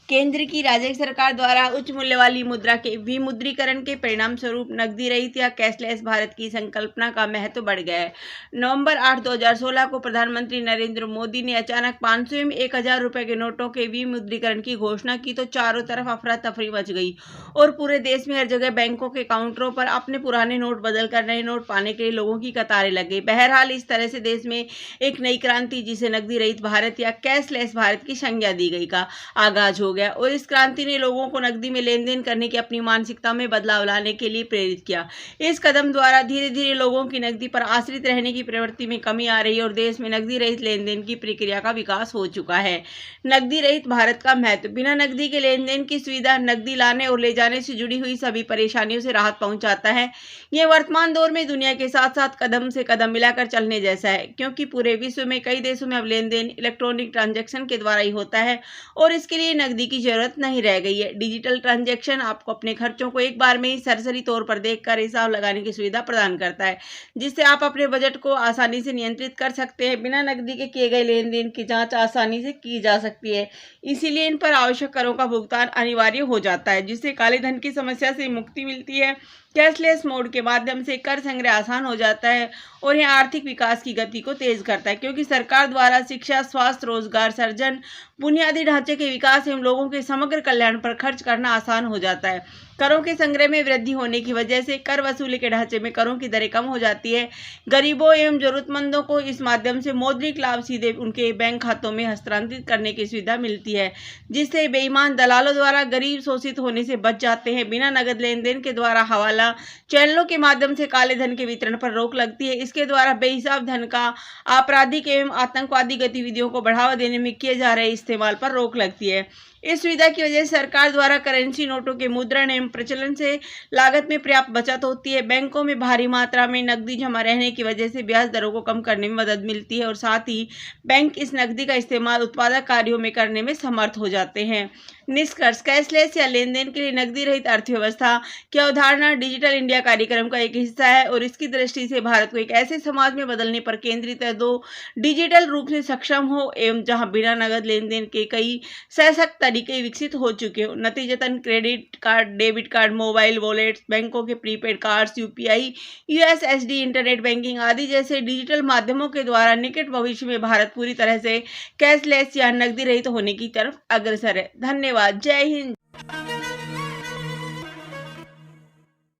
केंद्र की राज्य सरकार द्वारा उच्च मूल्य वाली मुद्रा के विमुद्रीकरण के परिणाम स्वरूप नकदी रहित या कैशलेस भारत की संकल्पना का महत्व बढ़ गया है। नवंबर 8, 2016 को प्रधानमंत्री नरेंद्र मोदी ने अचानक 500 एवं 1000 रुपए के नोटों के विमुद्रीकरण की घोषणा की तो चारों तरफ अफरा तफरी मच गई और पूरे देश में हर जगह बैंकों के काउंटरों पर अपने पुराने नोट बदलकर नए नोट पाने के लिए लोगों की कतारें लग गई। बहरहाल इस तरह से देश में एक नई क्रांति, जिसे नकदी रहित भारत या कैशलेस भारत की संज्ञा दी गई, का आगाज हो गया और इस क्रांति ने लोगों को नकदी में लेन देन करने की अपनी मानसिकता में बदलाव लाने के लिए प्रेरित किया। इस कदम द्वारा धीरे धीरे लोगों की नकदी पर आश्रित रहने की प्रवृत्ति में कमी आ रही है और देश में नकदी रहित लेन देन की प्रक्रिया का विकास हो चुका है। नकदी रहित भारत का महत्व। बिना नकदी के लेन देन की सुविधा नकदी लाने और ले जाने से जुड़ी हुई सभी परेशानियों से राहत पहुंचाता है। यह वर्तमान दौर में दुनिया के साथ साथ कदम से कदम मिलाकर चलने जैसा है, क्योंकि पूरे विश्व में कई देशों में अब लेन देन इलेक्ट्रॉनिक ट्रांजैक्शन के द्वारा ही होता है और इसके लिए नकदी की जरूरत नहीं रह गई है। डिजिटल ट्रांजैक्शन आपको अपने खर्चों को एक बार में ही सरसरी तौर पर देखकर हिसाब लगाने की सुविधा प्रदान करता है, जिससे आप अपने बजट को आसानी से नियंत्रित कर सकते हैं। बिना नकदी के किए गए लेन देन की जांच आसानी से की जा सकती है, इसीलिए इन पर आवश्यक करों का भुगतान अनिवार्य हो जाता है, जिससे काले धन की समस्या से मुक्ति मिलती है। कैशलेस मोड के माध्यम से कर संग्रह आसान हो जाता है और यह आर्थिक विकास की गति को तेज करता है, क्योंकि सरकार द्वारा शिक्षा, स्वास्थ्य, रोजगार सृजन, बुनियादी ढांचे के विकास एवं लोगों के समग्र कल्याण पर खर्च करना आसान हो जाता है। करों के संग्रह में वृद्धि होने की वजह से कर वसूली के ढांचे में करों की दरें कम हो जाती है। गरीबों एवं जरूरतमंदों को इस माध्यम से मौद्रिक लाभ सीधे उनके बैंक खातों में हस्तांतरित करने की सुविधा मिलती है, जिससे बेईमान दलालों द्वारा गरीब शोषित होने से बच जाते हैं। बिना नगद लेन देन के द्वारा हवाला चैनलों के माध्यम से काले धन के वितरण पर रोक लगती है। इसके द्वारा बेहिसाब धन का आपराधिक एवं आतंकवादी गतिविधियों को बढ़ावा देने में किए जा रहे इस्तेमाल पर रोक लगती है। इस सुविधा की वजह से सरकार द्वारा करेंसी नोटों के मुद्रण एवं प्रचलन से लागत में पर्याप्त बचत होती है। बैंकों में भारी मात्रा में नकदी जमा रहने की वजह से ब्याज दरों को कम करने में मदद मिलती है और साथ ही बैंक इस नकदी का इस्तेमाल उत्पादक कार्यों में करने में समर्थ हो जाते हैं। निष्कर्ष, कैशलेस या लेन देन के लिए नकदी रहित अर्थव्यवस्था की अवधारणा डिजिटल इंडिया कार्यक्रम का एक हिस्सा है और इसकी दृष्टि से भारत को एक ऐसे समाज में बदलने पर केंद्रित है जो डिजिटल रूप से सक्षम हो एवं जहां बिना नगद लेन देन के कई सशक्त तरीके विकसित हो चुके हो। नतीजतन credit card, debit card, mobile wallets, बैंकों के prepaid cards, UPI, USSD, internet banking आदि जैसे डिजिटल माध्यमों के द्वारा निकट भविष्य में भारत पूरी तरह से कैशलेस या नकदी रहित होने की तरफ अग्रसर है। धन्यवाद। जय हिंद।